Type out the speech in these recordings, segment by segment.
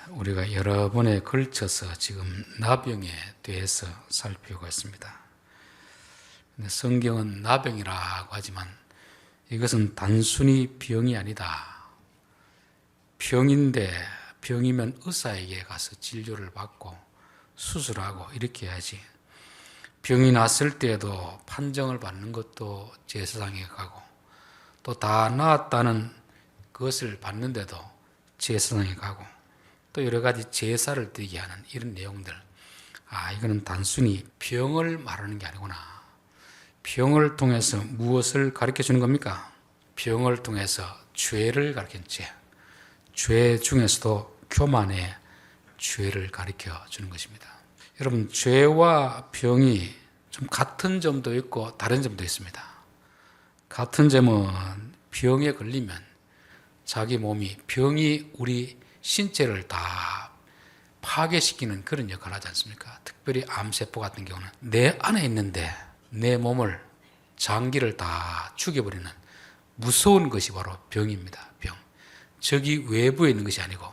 우리가 여러 번에 걸쳐서 지금 나병에 대해서 살피고 있습니다. 성경은 나병이라고 하지만 이것은 단순히 병이 아니다. 병인데 병이면 의사에게 가서 진료를 받고 수술하고 이렇게 해야지. 병이 났을 때에도 판정을 받는 것도 제사장에 가고 또 다 나았다는 그것을 받는데도 제사장에 가고 또 여러 가지 제사를 드리게 하는 이런 내용들. 이거는 단순히 병을 말하는 게 아니구나. 병을 통해서 무엇을 가르쳐 주는 겁니까? 병을 통해서 죄를 가르치는 죄. 죄 중에서도 교만의 죄를 가르쳐 주는 것입니다. 여러분, 죄와 병이 좀 같은 점도 있고 다른 점도 있습니다. 같은 점은 병에 걸리면 자기 몸이 병이 우리 신체를 다 파괴시키는 그런 역할을 하지 않습니까? 특별히 암세포 같은 경우는 내 안에 있는데 내 몸을 장기를 다 죽여버리는 무서운 것이 바로 병입니다. 병. 저기 외부에 있는 것이 아니고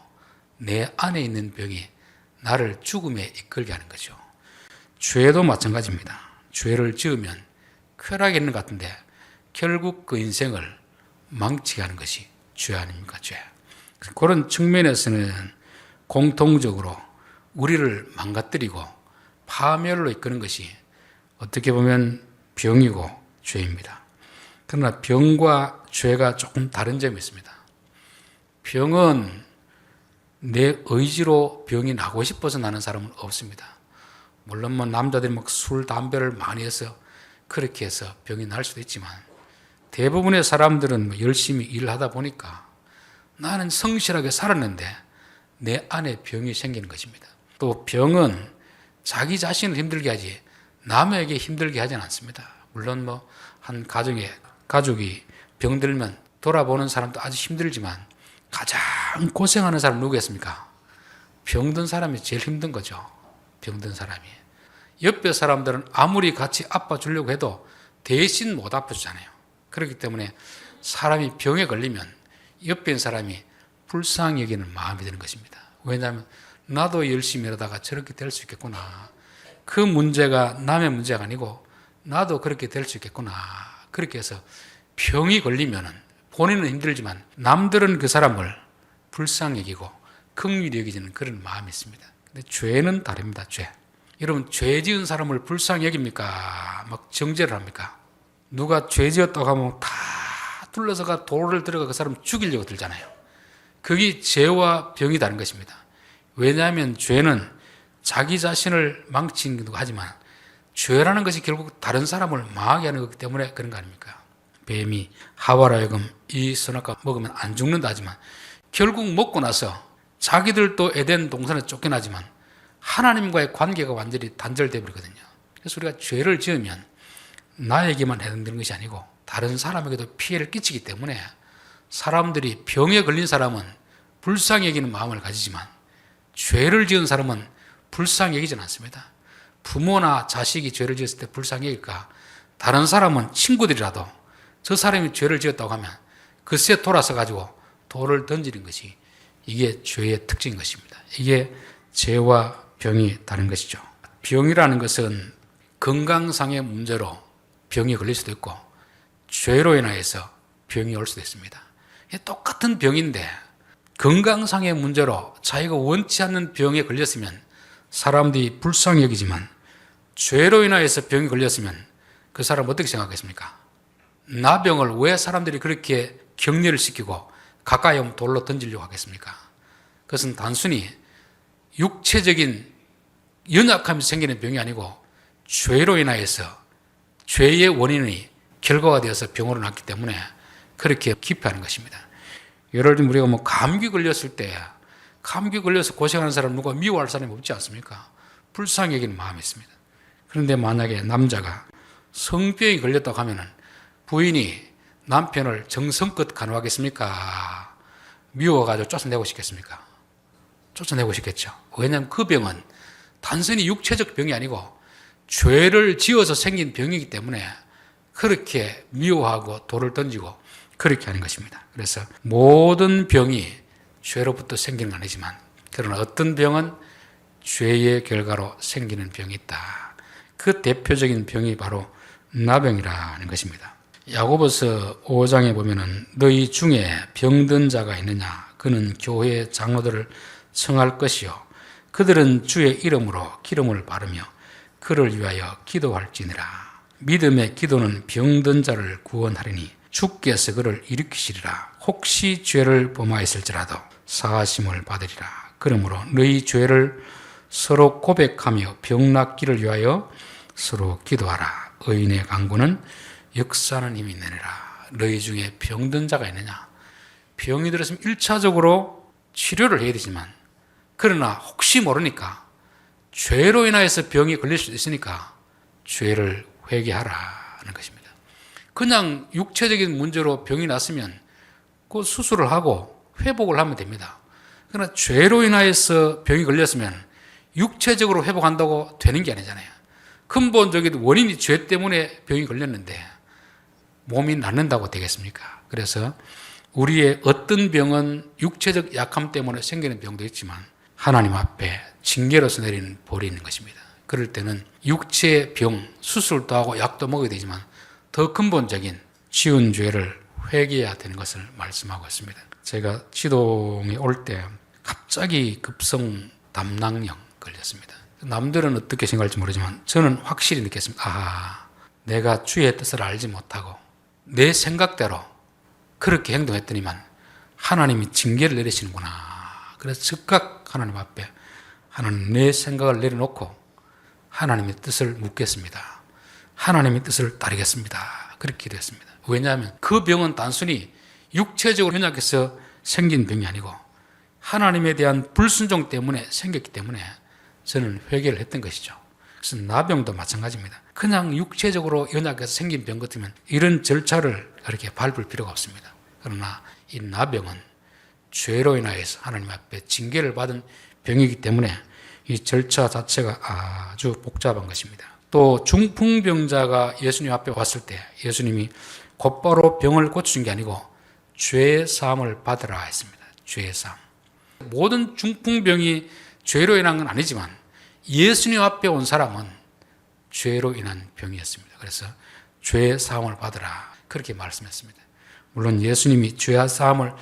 내 안에 있는 병이 나를 죽음에 이끌게 하는 거죠. 죄도 마찬가지입니다. 죄를 지으면 쾌락이 있는 것 같은데 결국 그 인생을 망치게 하는 것이 죄 아닙니까? 죄. 그런 측면에서는 공통적으로 우리를 망가뜨리고 파멸로 이끄는 것이 어떻게 보면 병이고 죄입니다. 그러나 병과 죄가 조금 다른 점이 있습니다. 병은 내 의지로 병이 나고 싶어서 나는 사람은 없습니다. 물론 남자들이 술, 담배를 많이 해서 그렇게 해서 병이 날 수도 있지만 대부분의 사람들은 열심히 일을 하다 보니까 나는 성실하게 살았는데 내 안에 병이 생기는 것입니다. 또 병은 자기 자신을 힘들게 하지 남에게 힘들게 하지는 않습니다. 물론 한 가족이 병들면 돌아보는 사람도 아주 힘들지만 가장 고생하는 사람 누구겠습니까? 병든 사람이 제일 힘든 거죠. 병든 사람이. 옆에 사람들은 아무리 같이 아파주려고 해도 대신 못 아파주잖아요. 그렇기 때문에 사람이 병에 걸리면 옆에 있는 사람이 불쌍히 여기는 마음이 드는 것입니다. 왜냐하면 나도 열심히 일하다가 저렇게 될 수 있겠구나. 그 문제가 남의 문제가 아니고 나도 그렇게 될 수 있겠구나. 그렇게 해서 병이 걸리면은 본인은 힘들지만 남들은 그 사람을 불쌍히 여기고 긍휼히 여기지는 그런 마음이 있습니다. 근데 죄는 다릅니다. 죄. 여러분, 죄 지은 사람을 불쌍히 여깁니까? 막 정죄를 합니까? 누가 죄 지었다고 하면 다 둘러서가 돌을 들어가 그 사람 죽이려고 들잖아요. 그게 죄와 병이 다른 것입니다. 왜냐하면 죄는 자기 자신을 망치기도 하지만 죄라는 것이 결국 다른 사람을 망하게 하는 거기 때문에 그런 거 아닙니까? 뱀이 하와라 하여금 이 선악과 먹으면 안 죽는다 하지만 결국 먹고 나서 자기들도 에덴 동산에 쫓겨나지만 하나님과의 관계가 완전히 단절되어 버리거든요. 그래서 우리가 죄를 지으면 나에게만 해당되는 것이 아니고 다른 사람에게도 피해를 끼치기 때문에 사람들이 병에 걸린 사람은 불쌍히 여기는 마음을 가지지만 죄를 지은 사람은 불쌍히 여기지는 않습니다. 부모나 자식이 죄를 지었을 때 불쌍히 여길까? 다른 사람은 친구들이라도 저 사람이 죄를 지었다고 하면 그새 돌아서 가지고 돌을 던지는 것이 이게 죄의 특징인 것입니다. 이게 죄와 병이 다른 것이죠. 병이라는 것은 건강상의 문제로 병이 걸릴 수도 있고 죄로 인하여서 병이 올 수도 있습니다. 똑같은 병인데 건강상의 문제로 자기가 원치 않는 병에 걸렸으면 사람들이 불쌍히 여기지만 죄로 인하여서 병이 걸렸으면 그 사람 어떻게 생각하겠습니까? 나병을 왜 사람들이 그렇게 격려를 시키고 가까이 오면 돌로 던지려고 하겠습니까? 그것은 단순히 육체적인 연약함이 생기는 병이 아니고 죄로 인하여서 죄의 원인이 결과가 되어서 병으로 났기 때문에 그렇게 기피하는 것입니다. 예를 들면 우리가 감기 걸렸을 때 감기 걸려서 고생하는 사람 누가 미워할 사람이 없지 않습니까? 불쌍히 여기는 마음이 있습니다. 그런데 만약에 남자가 성병이 걸렸다고 하면은 부인이 남편을 정성껏 간호하겠습니까? 미워가지고 쫓아내고 싶겠습니까? 쫓아내고 싶겠죠. 왜냐하면 그 병은 단순히 육체적 병이 아니고 죄를 지어서 생긴 병이기 때문에 그렇게 미워하고 돌을 던지고 그렇게 하는 것입니다. 그래서 모든 병이 죄로부터 생기는 건 아니지만 그러나 어떤 병은 죄의 결과로 생기는 병이 있다. 그 대표적인 병이 바로 나병이라는 것입니다. 야고보서 5장에 보면은 너희 중에 병든 자가 있느냐? 그는 교회 장로들을 청할 것이요. 그들은 주의 이름으로 기름을 바르며 그를 위하여 기도할지니라. 믿음의 기도는 병든 자를 구원하리니 주께서 그를 일으키시리라. 혹시 죄를 범하였을지라도 사하심을 받으리라. 그러므로 너희 죄를 서로 고백하며 병 낫기를 위하여 서로 기도하라. 의인의 간구는 역사하는 힘이 있느니라. 너희 중에 병든 자가 있느냐? 병이 들었으면 1차적으로 치료를 해야 되지만, 그러나 혹시 모르니까 죄로 인하여서 병이 걸릴 수도 있으니까 죄를 회개하라는 것입니다. 그냥 육체적인 문제로 병이 났으면 그 수술을 하고 회복을 하면 됩니다. 그러나 죄로 인하여서 병이 걸렸으면 육체적으로 회복한다고 되는 게 아니잖아요. 근본적인 원인이 죄 때문에 병이 걸렸는데 몸이 낫는다고 되겠습니까? 그래서 우리의 어떤 병은 육체적 약함 때문에 생기는 병도 있지만 하나님 앞에 징계로서 내리는 벌이 있는 것입니다. 그럴 때는 육체의 병, 수술도 하고 약도 먹어야 되지만 더 근본적인 지은 죄를 회개해야 되는 것을 말씀하고 있습니다. 제가 지동에 올 때 갑자기 급성 담낭염 걸렸습니다. 남들은 어떻게 생각할지 모르지만 저는 확실히 느꼈습니다. 아, 내가 주의 뜻을 알지 못하고 내 생각대로 그렇게 행동했더니만 하나님이 징계를 내리시는구나. 그래서 즉각 하나님 앞에 하나님 내 생각을 내려놓고 하나님의 뜻을 묻겠습니다. 하나님의 뜻을 따르겠습니다. 그렇게 기도했습니다. 왜냐하면 그 병은 단순히 육체적으로 연약해서 생긴 병이 아니고 하나님에 대한 불순종 때문에 생겼기 때문에 저는 회개를 했던 것이죠. 그래서 나병도 마찬가지입니다. 그냥 육체적으로 연약해서 생긴 병 같으면 이런 절차를 그렇게 밟을 필요가 없습니다. 그러나 이 나병은 죄로 인하여서 하나님 앞에 징계를 받은 병이기 때문에 이 절차 자체가 아주 복잡한 것입니다. 또 중풍병자가 예수님 앞에 왔을 때 예수님이 곧바로 병을 고쳐준 게 아니고 죄의 사함을 받으라 했습니다. 죄의 사함. 모든 중풍병이 죄로 인한 건 아니지만 예수님 앞에 온 사람은 죄로 인한 병이었습니다. 그래서 죄의 사함을 받으라 그렇게 말씀했습니다. 물론 예수님이 죄의 사함을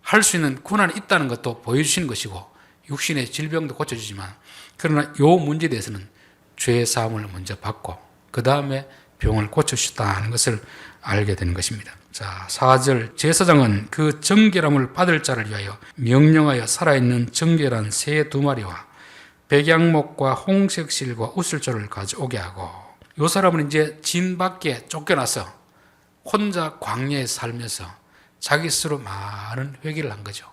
할 수 있는 권한이 있다는 것도 보여주시는 것이고 육신의 질병도 고쳐주지만 그러나 이 문제에 대해서는 죄의 사함을 먼저 받고 그 다음에 병을 고쳐주셨다는 것을 알게 되는 것입니다. 자, 4절 제사장은 그 정결함을 받을 자를 위하여 명령하여 살아있는 정결한 새 2마리와 백양목과 홍색 실과 우슬초를 가져오게 하고 이 사람은 이제 진 밖에 쫓겨나서 혼자 광야에 살면서 자기 스스로 많은 회개를 한 거죠.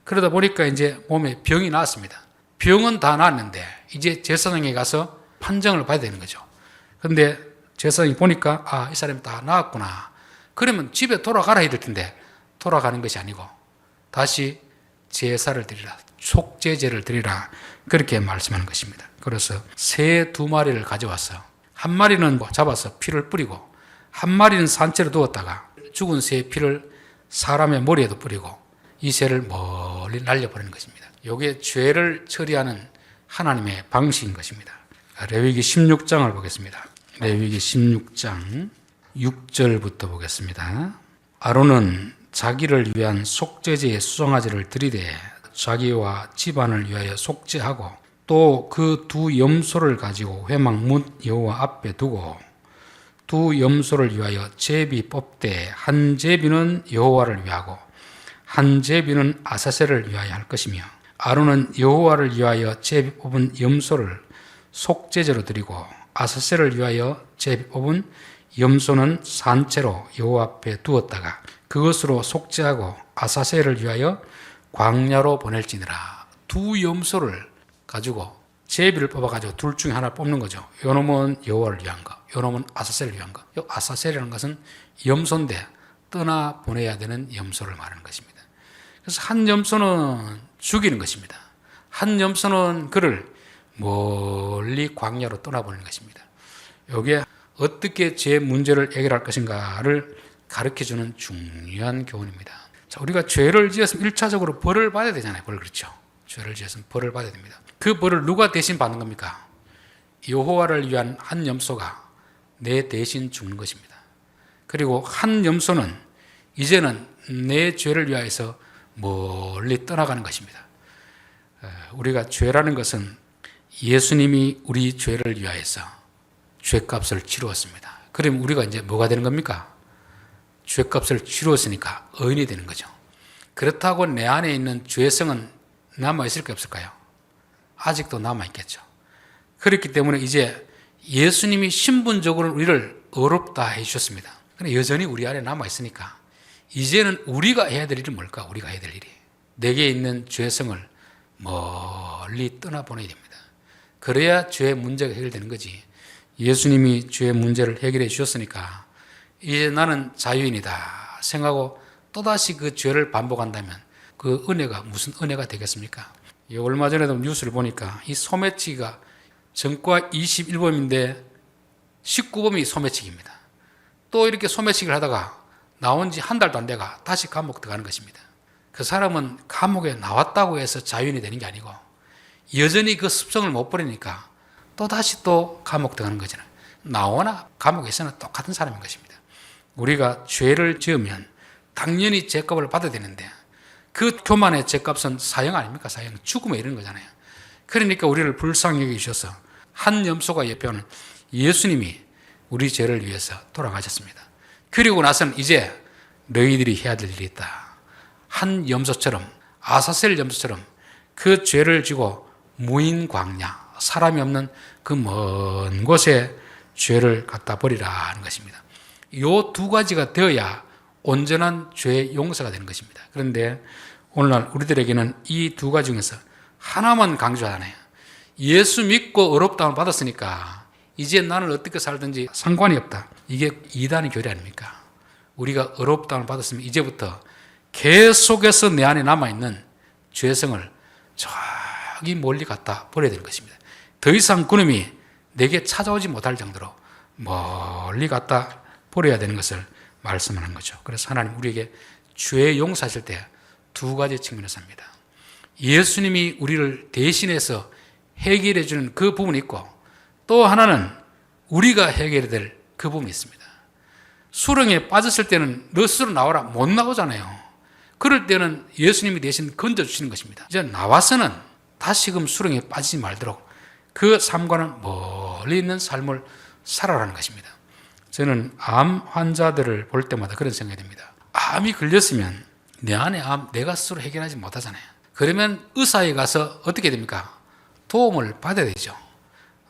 그러다 보니까 이제 몸에 병이 나왔습니다. 병은 다 나았는데 이제 제사장에 가서 판정을 봐야 되는 거죠. 그런데 제사장이 보니까 아, 이 사람이 다 나았구나. 그러면 집에 돌아가라 해야 될 텐데 돌아가는 것이 아니고 다시 제사를 드리라. 속죄제를 드리라. 그렇게 말씀하는 것입니다. 그래서 새 2마리를 가져와서 한 마리는 잡아서 피를 뿌리고 한 마리는 산채로 두었다가 죽은 새의 피를 사람의 머리에도 뿌리고 이 새를 멀리 날려버리는 것입니다. 이게 죄를 처리하는 하나님의 방식인 것입니다. 레위기 16장을 보겠습니다. 레위기 16장 6절부터 보겠습니다. 아론은 자기를 위한 속죄제의 수송아지를 들이되 자기와 집안을 위하여 속죄하고 또 그 2 염소를 가지고 회막 문 여호와 앞에 두고 2 염소를 위하여 제비 뽑되 한 제비는 여호와를 위하고 한 제비는 아사셀을 위하여 할 것이며 아론은 여호와를 위하여 제비 뽑은 염소를 속죄제로 드리고 아사셀을 위하여 제비 뽑은 염소는 산채로 여호와 앞에 두었다가 그것으로 속죄하고 아사셀을 위하여 광야로 보낼지니라. 2 염소를 가지고 제비를 뽑아가지고 둘 중에 하나 뽑는 거죠. 요 놈은 여호와를 위한 거, 요 놈은 아사셀을 위한 거. 요 아사셀이라는 것은 염소인데 떠나 보내야 되는 염소를 말하는 것입니다. 그래서 한 염소는 죽이는 것입니다. 한 염소는 그를 멀리 광야로 떠나보내는 것입니다. 이게 어떻게 제 문제를 해결할 것인가를 가르쳐주는 중요한 교훈입니다. 자, 우리가 죄를 지었으면 1차적으로 벌을 받아야 되잖아요. 벌, 그렇죠. 죄를 지었으면 벌을 받아야 됩니다. 그 벌을 누가 대신 받는 겁니까? 여호와를 위한 한 염소가 내 대신 죽는 것입니다. 그리고 한 염소는 이제는 내 죄를 위하여서 멀리 떠나가는 것입니다. 우리가 죄라는 것은 예수님이 우리 죄를 위하여서 죄값을 치루었습니다. 그럼 우리가 이제 뭐가 되는 겁니까? 죄값을 치루었으니까 의인이 되는 거죠. 그렇다고 내 안에 있는 죄성은 남아있을까요, 없을까요? 아직도 남아있겠죠. 그렇기 때문에 이제 예수님이 신분적으로 우리를 의롭다 해주셨습니다. 그런데 여전히 우리 안에 남아있으니까 이제는 우리가 해야 될 일이 뭘까? 우리가 해야 될 일이 내게 있는 죄성을 멀리 떠나보내야 됩니다. 그래야 죄의 문제가 해결되는 거지. 예수님이 죄의 문제를 해결해 주셨으니까 이제 나는 자유인이다 생각하고 또다시 그 죄를 반복한다면 그 은혜가 무슨 은혜가 되겠습니까? 얼마 전에도 뉴스를 보니까 이 소매치기가 전과 21범인데 19범이 소매치기입니다. 또 이렇게 소매치기를 하다가 나온 지 한 달도 안 돼가 다시 감옥 들어가는 것입니다. 그 사람은 감옥에 나왔다고 해서 자유인이 되는 게 아니고 여전히 그 습성을 못 버리니까 또다시 또 감옥 들어가는 거잖아요. 나오나 감옥에서는 똑같은 사람인 것입니다. 우리가 죄를 지으면 당연히 죄값을 받아야 되는데 그 교만의 죄값은 사형 아닙니까? 사형, 죽음에 이르는 거잖아요. 그러니까 우리를 불쌍히 여기셔서 한 염소가 예표하는 예수님이 우리 죄를 위해서 돌아가셨습니다. 그리고 나서는 이제 너희들이 해야 될 일이 있다. 한 염소처럼, 아사셀 염소처럼 그 죄를 지고 무인 광야, 사람이 없는 그 먼 곳에 죄를 갖다 버리라 하는 것입니다. 이 두 가지가 되어야 온전한 죄의 용서가 되는 것입니다. 그런데 오늘날 우리들에게는 이 두 가지 중에서 하나만 강조하잖아요. 예수 믿고 의롭다함을 받았으니까 이제 나는 어떻게 살든지 상관이 없다. 이게 이단의 교리 아닙니까? 우리가 의롭다함을 받았으면 이제부터 계속해서 내 안에 남아있는 죄성을 저기 멀리 갖다 버려야 되는 것입니다. 더 이상 그놈이 내게 찾아오지 못할 정도로 멀리 갖다 버려야 되는 것을 말씀하는 거죠. 그래서 하나님 우리에게 죄 용서하실 때 두 가지 측면에서 합니다. 예수님이 우리를 대신해서 해결해 주는 그 부분이 있고 또 하나는 우리가 해결해야 될 그 부분이 있습니다. 수렁에 빠졌을 때는 너 스스로 나와라 못 나오잖아요. 그럴 때는 예수님이 대신 건져주시는 것입니다. 이제 나와서는 다시금 수렁에 빠지지 말도록 그 삶과는 멀리 있는 삶을 살아라는 것입니다. 저는 암 환자들을 볼 때마다 그런 생각이 듭니다. 암이 걸렸으면 내 안에 암 내가 스스로 해결하지 못하잖아요. 그러면 의사에 가서 어떻게 됩니까? 도움을 받아야 되죠.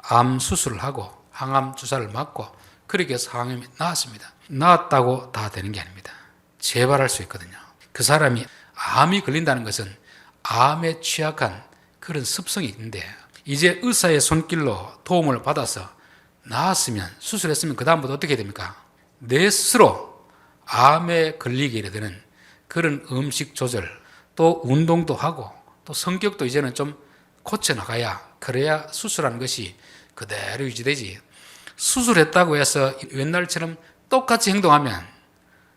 암 수술을 하고 항암 주사를 맞고 그렇게 해서 항암이 나았습니다. 나았다고 다 되는 게 아닙니다. 재발할 수 있거든요. 그 사람이 암이 걸린다는 것은 암에 취약한 그런 습성이 있는데 이제 의사의 손길로 도움을 받아서 나았으면 수술했으면 그 다음부터 어떻게 됩니까? 내 스스로 암에 걸리게 되는 그런 음식 조절 또 운동도 하고 또 성격도 이제는 좀 고쳐나가야 그래야 수술하는 것이 그대로 유지되지. 수술했다고 해서 옛날처럼 똑같이 행동하면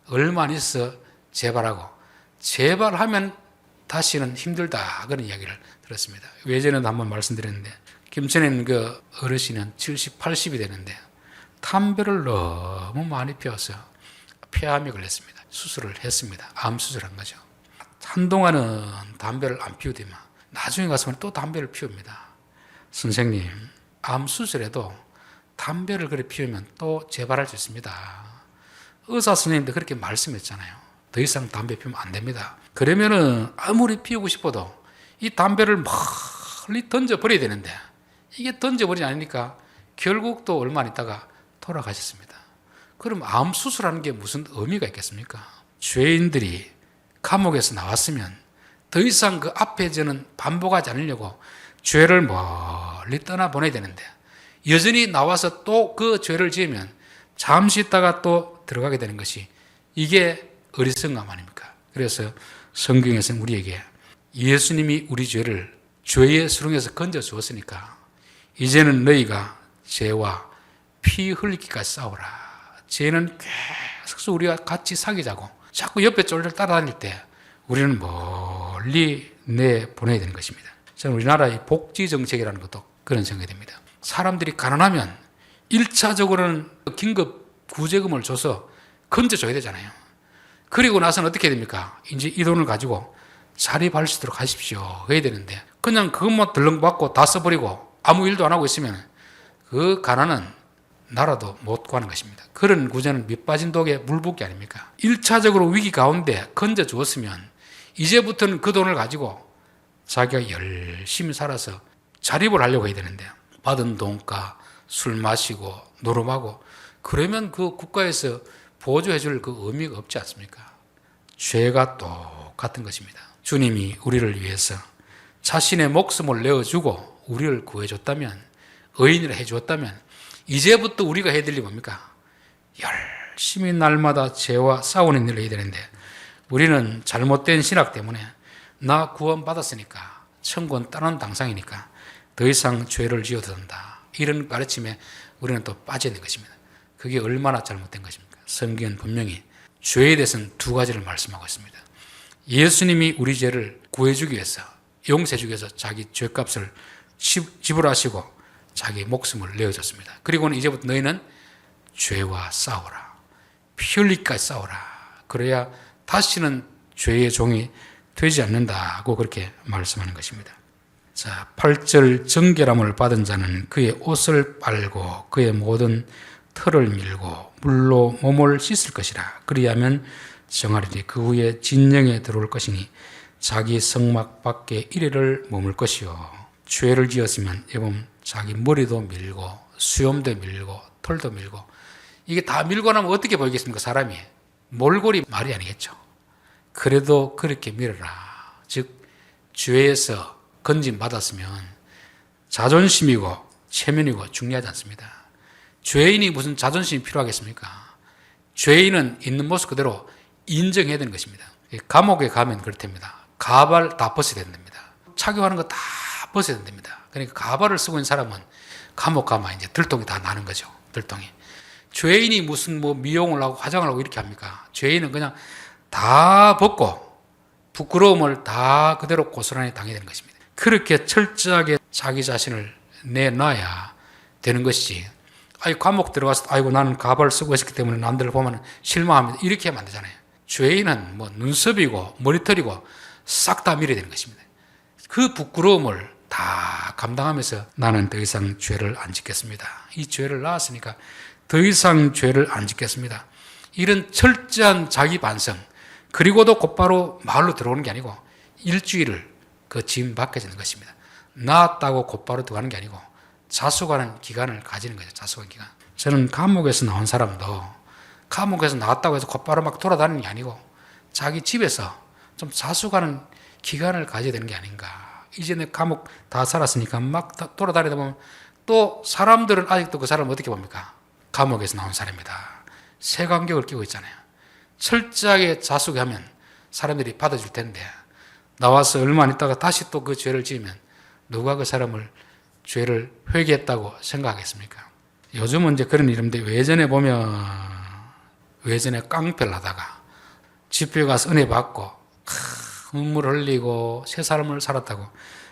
얼마 안 있어 재발하고 재발하면 다시는 힘들다 그런 이야기를 들었습니다. 예전에도 한번 말씀드렸는데 김천에는 그 어르신은 70, 80이 되는데 담배를 너무 많이 피워서 폐암이 걸렸습니다. 수술을 했습니다. 암 수술한 거죠. 한동안은 담배를 안 피우더만 나중에 가서 또 담배를 피웁니다. 선생님, 암 수술에도 담배를 그래 피우면 또 재발할 수 있습니다. 의사 선생님도 그렇게 말씀했잖아요. 더 이상 담배 피우면 안 됩니다. 그러면은 아무리 피우고 싶어도 이 담배를 멀리 던져버려야 되는데 이게 던져버리지 않으니까 결국 또 얼마 안 있다가 돌아가셨습니다. 그럼 암 수술하는 게 무슨 의미가 있겠습니까? 죄인들이 감옥에서 나왔으면 더 이상 그 앞에 저는 반복하지 않으려고 죄를 멀리 떠나보내야 되는데 여전히 나와서 또 그 죄를 지으면 잠시 있다가 또 들어가게 되는 것이 이게 어리석음 아닙니까? 그래서 성경에서는 우리에게 예수님이 우리 죄를 죄의 수렁에서 건져 주었으니까 이제는 너희가 죄와 피 흘리기까지 싸우라. 죄는 계속 우리가 같이 사귀자고 자꾸 옆에 쫄쫄 따라다닐 때 우리는 멀리 내보내야 되는 것입니다. 저는 우리나라의 복지정책이라는 것도 그런 생각이 됩니다. 사람들이 가난하면 1차적으로는 긴급 구제금을 줘서 건져줘야 되잖아요. 그리고 나서는 어떻게 됩니까? 이제 이 돈을 가지고 자립할 수 있도록 하십시오 해야 되는데 그냥 그것만 덜렁받고 다 써버리고 아무 일도 안 하고 있으면 그 가난은 나라도 못 구하는 것입니다. 그런 구제는 밑 빠진 독에 물 붓기 아닙니까? 1차적으로 위기 가운데 건져 주었으면 이제부터는 그 돈을 가지고 자기가 열심히 살아서 자립을 하려고 해야 되는데 받은 돈가 술 마시고 노름하고 그러면 그 국가에서 보조해 줄 그 의미가 없지 않습니까? 죄가 똑같은 것입니다. 주님이 우리를 위해서 자신의 목숨을 내어주고 우리를 구해줬다면 의인이라 해주었다면 이제부터 우리가 해야 될 일이 뭡니까? 열심히 날마다 죄와 싸우는 일을 해야 되는데 우리는 잘못된 신학 때문에 나 구원받았으니까 천국은 다른 당상이니까 더 이상 죄를 지어도 된다. 이런 가르침에 우리는 또 빠져 있는 것입니다. 그게 얼마나 잘못된 것입니까? 성경은 분명히 죄에 대해서는 두 가지를 말씀하고 있습니다. 예수님이 우리 죄를 구해주기 위해서 용서해주기 위해서 자기 죄값을 지불하시고 자기 목숨을 내어줬습니다. 그리고는 이제부터 너희는 죄와 싸워라. 피 흘리기까지 싸워라. 그래야 다시는 죄의 종이 되지 않는다고 그렇게 말씀하는 것입니다. 자, 8절 정결함을 받은 자는 그의 옷을 빨고 그의 모든 털을 밀고 물로 몸을 씻을 것이라. 그리하면 정하리니 그 후에 진영에 들어올 것이니 자기 성막 밖에 이래를 머물 것이요. 죄를 지었으면 여러분 자기 머리도 밀고 수염도 밀고 털도 밀고 이게 다 밀고 나면 어떻게 보이겠습니까? 사람이 몰골이 말이 아니겠죠. 그래도 그렇게 밀어라. 즉 죄에서 건진 받았으면 자존심이고 체면이고 중요하지 않습니다. 죄인이 무슨 자존심이 필요하겠습니까? 죄인은 있는 모습 그대로 인정해야 되는 것입니다. 감옥에 가면 그렇답니다. 가발 다 벗어야 된답니다. 착용하는 거 다 벗어야 된답니다. 그러니까 가발을 쓰고 있는 사람은 감옥 가면 이제 들통이 다 나는 거죠. 들통이. 죄인이 무슨 뭐 미용을 하고 화장을 하고 이렇게 합니까? 죄인은 그냥 다 벗고 부끄러움을 다 그대로 고스란히 당해야 되는 것입니다. 그렇게 철저하게 자기 자신을 내놔야 되는 것이지. 감옥 들어가서 아이고 나는 가발을 쓰고 있었기 때문에 남들을 보면 실망합니다. 이렇게 하면 안 되잖아요. 죄인은 뭐 눈썹이고 머리털이고 싹 다 밀어야 되는 것입니다. 그 부끄러움을 다 감당하면서 나는 더 이상 죄를 안 짓겠습니다. 이 죄를 낳았으니까 더 이상 죄를 안 짓겠습니다. 이런 철저한 자기 반성 그리고도 곧바로 마을로 들어오는 게 아니고 일주일을 그 짐 밖에 있는 것입니다. 나았다고 곧바로 들어가는 게 아니고 자숙하는 기간을 가지는 거죠. 자숙하는 기간. 저는 감옥에서 나온 사람도 감옥에서 나왔다고 해서 곧바로 막 돌아다니는 게 아니고 자기 집에서 좀 자숙하는 기간을 가져야 되는 게 아닌가. 이제 내 감옥 다 살았으니까 막 돌아다니다 보면 또 사람들은 아직도 그 사람을 어떻게 봅니까? 감옥에서 나온 사람이다. 색안경을 끼고 있잖아요. 철저하게 자숙하면 사람들이 받아줄 텐데 나와서 얼마 안 있다가 다시 또 그 죄를 지으면 누가 그 사람을 죄를 회개했다고 생각하겠습니까? 요즘은 이제 그런 이름인데 외전에 깡패를 하다가 집회 가서 은혜 받고 눈물 흘리고 새 삶을 살았다고.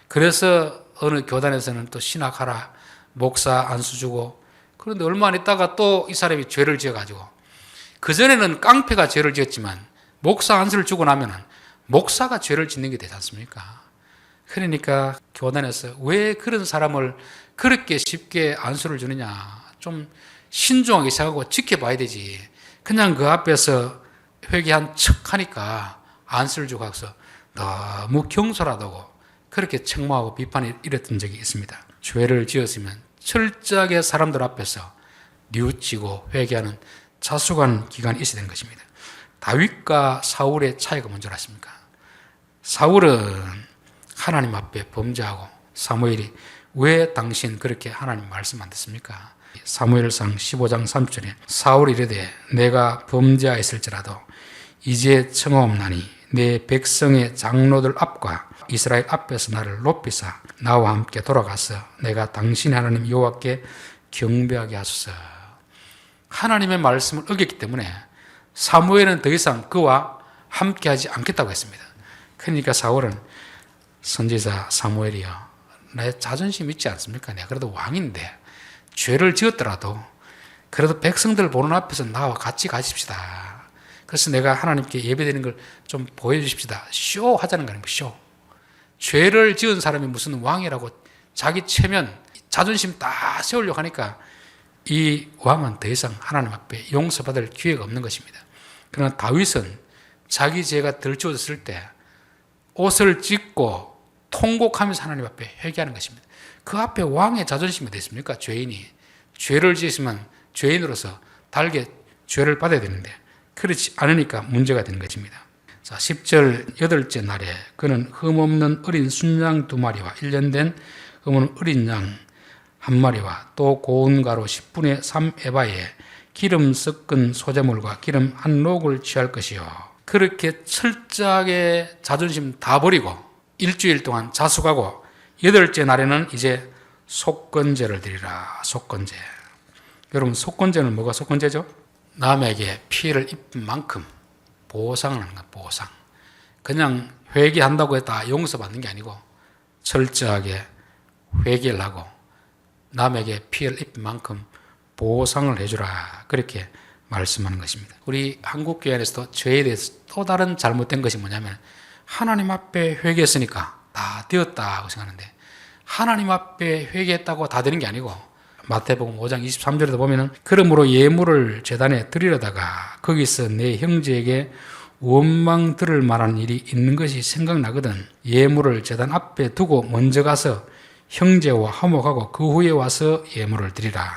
그래서 어느 교단에서는 또 신학하라 목사 안수 주고 그런데 얼마 안 있다가 또 이 사람이 죄를 지어가지고 그전에는 깡패가 죄를 지었지만 목사 안수를 주고 나면은 목사가 죄를 짓는 게 되지 않습니까? 그러니까 교단에서 왜 그런 사람을 그렇게 쉽게 안수를 주느냐. 좀 신중하게 생각하고 지켜봐야 되지. 그냥 그 앞에서 회개한 척 하니까 안수를 주고 가서 너무 경솔하다고 그렇게 책망하고 비판이 이랬던 적이 있습니다. 죄를 지었으면 철저하게 사람들 앞에서 뉘우치고 회개하는 자숙한 기간이 있어야 되는 것입니다. 다윗과 사울의 차이가 뭔지 아십니까? 사울은 하나님 앞에 범죄하고 사무엘이 왜 당신 그렇게 하나님 말씀 안 듣습니까? 사무엘상 15장 3절에 사울이 이르되 내가 범죄하였을지라도 이제 청하옵나니 내 백성의 장로들 앞과 이스라엘 앞에서 나를 높이사 나와 함께 돌아가서 내가 당신의 하나님 여호와께 경배하게 하소서. 하나님의 말씀을 어겼기 때문에 사무엘은 더 이상 그와 함께하지 않겠다고 했습니다. 그러니까 사울은 선지자 사무엘이요, 나의 자존심 있지 않습니까? 내가 그래도 왕인데 죄를 지었더라도 그래도 백성들 보는 앞에서 나와 같이 가십시다. 그래서 내가 하나님께 예배드리는 걸 좀 보여주십시다. 쇼 하자는 거 아닙니까? 쇼. 죄를 지은 사람이 무슨 왕이라고 자기 체면, 자존심 다 세우려고 하니까 이 왕은 더 이상 하나님 앞에 용서받을 기회가 없는 것입니다. 그러나 다윗은 자기 죄가 들추어졌을 때 옷을 찢고 통곡하면서 하나님 앞에 회개하는 것입니다. 그 앞에 왕의 자존심이 됐습니까? 죄인이. 죄를 지으시면 죄인으로서 달게 죄를 받아야 되는데 그렇지 않으니까 문제가 되는 것입니다. 자, 10절 8째 날에 그는 흠없는 어린 순양 2마리와 1년 된 흠없는 어린 양 1마리와 또 고운 가루 10분의 3 에바에 기름 섞은 소재물과 기름 한 록을 취할 것이요. 그렇게 철저하게 자존심 다 버리고 일주일 동안 자숙하고 8째 날에는 이제 속건제를 드리라. 속건제. 여러분, 속건제는 뭐가 속건제죠? 남에게 피해를 입은 만큼 보상을 하는 거예요. 보상. 그냥 회개한다고 해서 용서받는 게 아니고 철저하게 회개를 하고 남에게 피해를 입은 만큼 보상을 해주라. 그렇게 말씀하는 것입니다. 우리 한국교회 안에서도 죄에 대해서 또 다른 잘못된 것이 뭐냐면 하나님 앞에 회개했으니까 다 되었다고 생각하는데 하나님 앞에 회개했다고 다 되는 게 아니고 마태복음 5장 23절에도 보면은 그러므로 예물을 제단에 드리려다가 거기서 내 형제에게 원망 들을 만한 일이 있는 것이 생각나거든 예물을 제단 앞에 두고 먼저 가서 형제와 화목하고 그 후에 와서 예물을 드리라.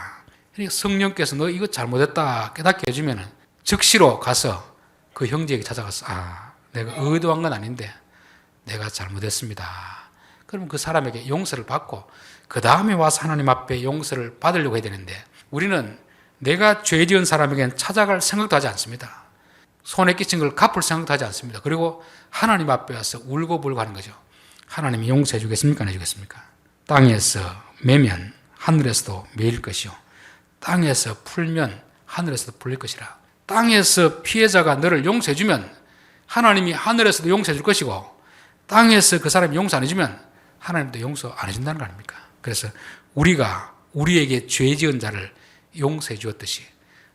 그러니까 성령께서 너 이거 잘못했다 깨닫게 해주면은 즉시로 가서 그 형제에게 찾아가서 내가 의도한 건 아닌데 내가 잘못했습니다. 그러면 그 사람에게 용서를 받고 그 다음에 와서 하나님 앞에 용서를 받으려고 해야 되는데 우리는 내가 죄 지은 사람에게는 찾아갈 생각도 하지 않습니다. 손에 끼친 걸 갚을 생각도 하지 않습니다. 그리고 하나님 앞에 와서 울고불고 하는 거죠. 하나님이 용서해 주겠습니까? 안 해주겠습니까? 땅에서 매면 하늘에서도 매일 것이요 땅에서 풀면 하늘에서도 풀릴 것이라. 땅에서 피해자가 너를 용서해 주면 하나님이 하늘에서도 용서해 줄 것이고 땅에서 그 사람이 용서 안 해주면 하나님도 용서 안 해준다는 거 아닙니까? 그래서 우리가 우리에게 죄 지은 자를 용서해 주었듯이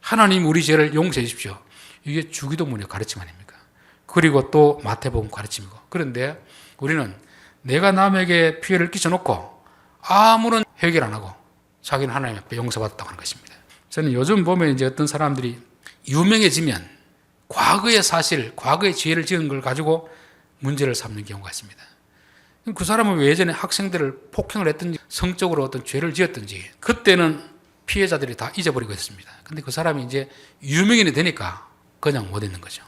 하나님 우리 죄를 용서해 주십시오. 이게 주기도문의 가르침 아닙니까? 그리고 또 마태복음 가르침이고. 그런데 우리는 내가 남에게 피해를 끼쳐놓고 아무런 해결 안 하고 자기는 하나님 앞에 용서받았다고 하는 것입니다. 저는 요즘 보면 이제 어떤 사람들이 유명해지면 과거의 사실, 과거의 죄를 지은 걸 가지고 문제를 삼는 경우가 있습니다. 그 사람은 왜 예전에 학생들을 폭행을 했든지 성적으로 어떤 죄를 지었든지 그때는 피해자들이 다 잊어버리고 있습니다. 근데 그 사람이 이제 유명인이 되니까 그냥 못 있는 거죠.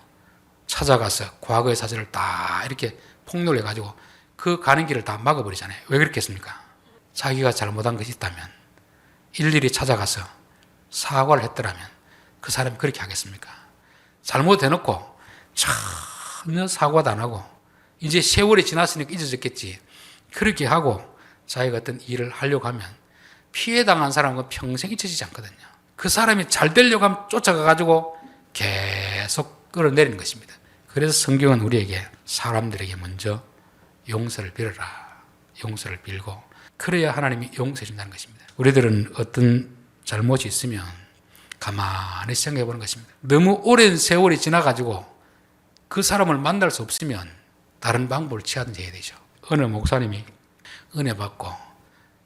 찾아가서 과거의 사실을 다 이렇게 폭로를 해가지고 그 가는 길을 다 막아버리잖아요. 왜 그렇겠습니까? 자기가 잘못한 것이 있다면 일일이 찾아가서 사과를 했더라면 그 사람이 그렇게 하겠습니까? 잘못해놓고 전혀 사과도 안 하고 이제 세월이 지났으니까 잊어졌겠지. 그렇게 하고 자기가 어떤 일을 하려고 하면 피해당한 사람은 평생 잊혀지지 않거든요. 그 사람이 잘 되려고 하면 쫓아가가지고 계속 끌어내리는 것입니다. 그래서 성경은 우리에게 사람들에게 먼저 용서를 빌어라. 용서를 빌고 그래야 하나님이 용서해 준다는 것입니다. 우리들은 어떤 잘못이 있으면 가만히 생각해 보는 것입니다. 너무 오랜 세월이 지나가지고 그 사람을 만날 수 없으면 다른 방법을 취하든지 해야 되죠. 어느 목사님이 은혜 받고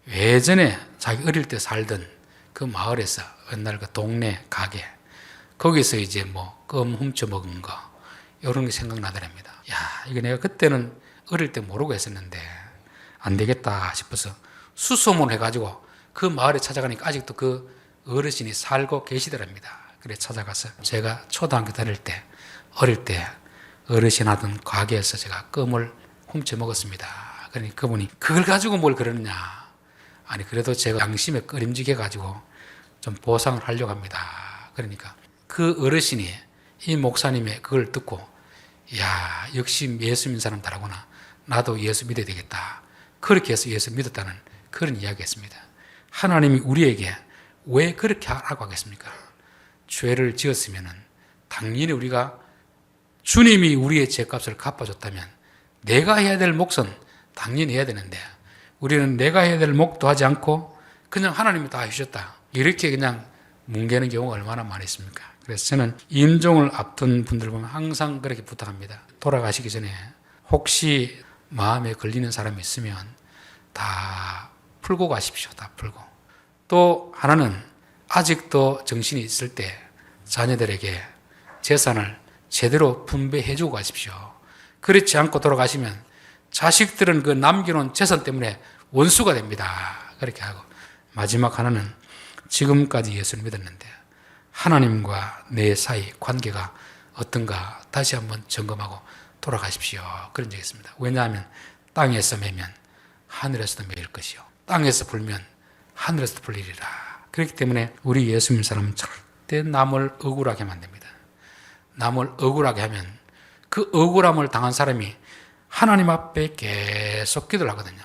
예전에 자기 어릴 때 살던 그 마을에서 옛날 그 동네 가게 거기서 이제 뭐 껌 훔쳐 먹은 거 이런 게 생각나더랍니다. 이거 내가 그때는 어릴 때 모르고 했었는데 안 되겠다 싶어서 수소문 해가지고 그 마을에 찾아가니까 아직도 그 어르신이 살고 계시더랍니다. 그래 찾아가서 제가 초등학교 다닐 때 어릴 때 어르신 하던 가게에서 제가 껌을 훔쳐 먹었습니다. 그러니 그분이 그걸 가지고 뭘 그러느냐. 아니 그래도 제가 양심에 꺼림직해 가지고 좀 보상을 하려고 합니다. 그러니까 그 어르신이 이 목사님의 그걸 듣고 역시 예수 믿는 사람 다르구나. 나도 예수 믿어야 되겠다. 그렇게 해서 예수 믿었다는 그런 이야기였습니다. 하나님이 우리에게 왜 그렇게 하라고 하겠습니까? 죄를 지었으면 당연히 우리가 주님이 우리의 죄값을 갚아줬다면 내가 해야 될 몫은 당연히 해야 되는데 우리는 내가 해야 될 몫도 하지 않고 그냥 하나님이 다 해주셨다 이렇게 그냥 뭉개는 경우가 얼마나 많이 있습니까? 그래서 저는 임종을 앞둔 분들 보면 항상 그렇게 부탁합니다. 돌아가시기 전에 혹시 마음에 걸리는 사람이 있으면 다 풀고 가십시오. 다 풀고. 또 하나는 아직도 정신이 있을 때 자녀들에게 재산을 제대로 분배해주고 가십시오. 그렇지 않고 돌아가시면 자식들은 그 남겨놓은 재산 때문에 원수가 됩니다. 그렇게 하고. 마지막 하나는 지금까지 예수를 믿었는데 하나님과 내 사이 관계가 어떤가 다시 한번 점검하고 돌아가십시오. 그런 적이 있습니다. 왜냐하면 땅에서 매면 하늘에서도 매일 것이요. 땅에서 불면 하늘에서도 불리리라. 그렇기 때문에 우리 예수 믿는 사람은 절대 남을 억울하게 하면 안 됩니다. 남을 억울하게 하면 그 억울함을 당한 사람이 하나님 앞에 계속 기도를 하거든요.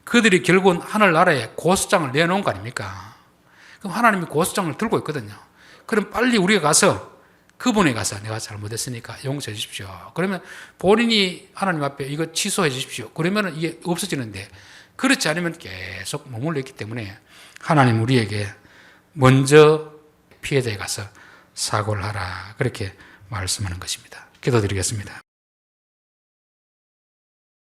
그들이 결국은 하늘나라에 고소장을 내놓은 거 아닙니까? 그럼 하나님이 고소장을 들고 있거든요. 그럼 빨리 우리가 가서 그분에 가서 내가 잘못했으니까 용서해 주십시오. 그러면 본인이 하나님 앞에 이거 취소해 주십시오. 그러면 이게 없어지는데 그렇지 않으면 계속 머물러 있기 때문에 하나님 우리에게 먼저 피해자에 가서 사고를 하라. 그렇게 말씀하는 것입니다. 기도드리겠습니다.